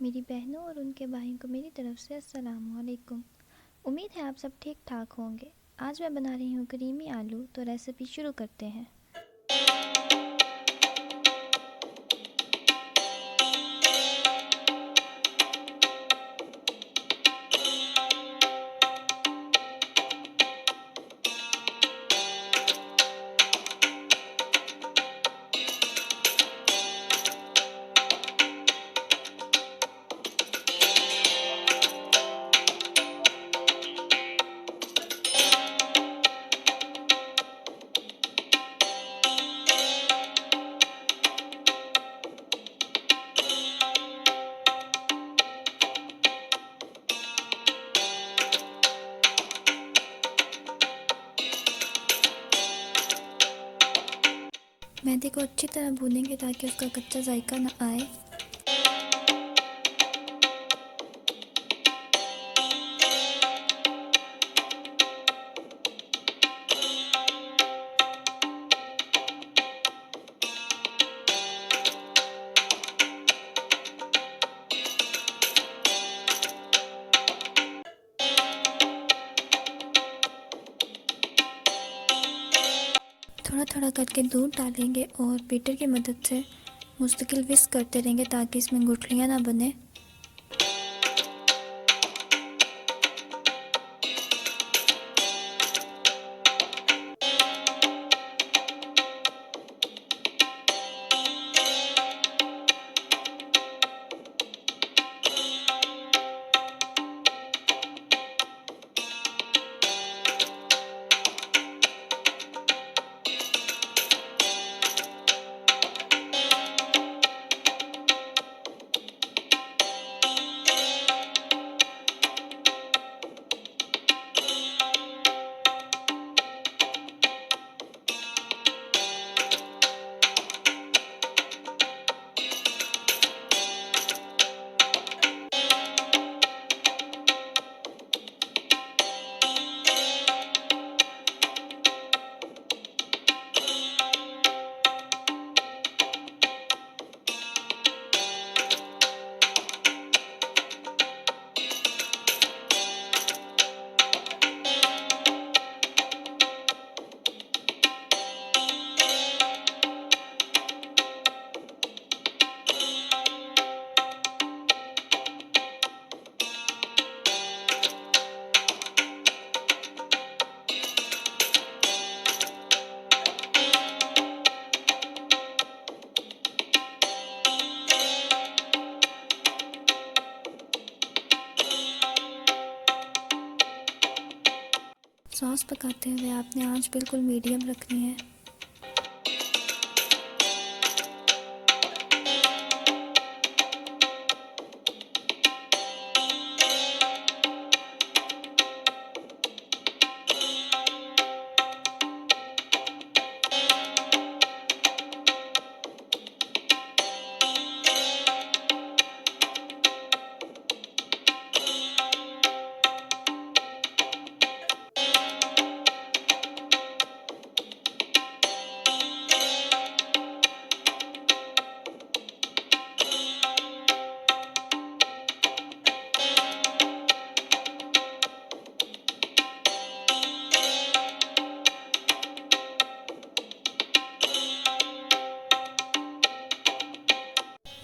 मेरी बहनों और उनके भाइयों को मेरी तरफ से अस्सलाम वालेकुम। उम्मीद है आप सब ठीक ठाक होंगे। आज मैं बना रही हूँ करीमी आलू, तो रेसिपी शुरू करते हैं। मैदे को अच्छी तरह भूनेंगे ताकि उसका कच्चा जायका ना आए। थोड़ा थोड़ा करके दूध डालेंगे और बीटर की मदद से मुस्तकिल विस्क करते रहेंगे ताकि इसमें गुठलियाँ ना बने। सॉस पकाते हुए आपने आंच बिल्कुल मीडियम रखनी है।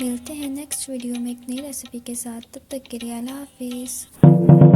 मिलते हैं नेक्स्ट वीडियो में एक नई रेसिपी के साथ। तब तक के लिए अल्लाह हाफिज़।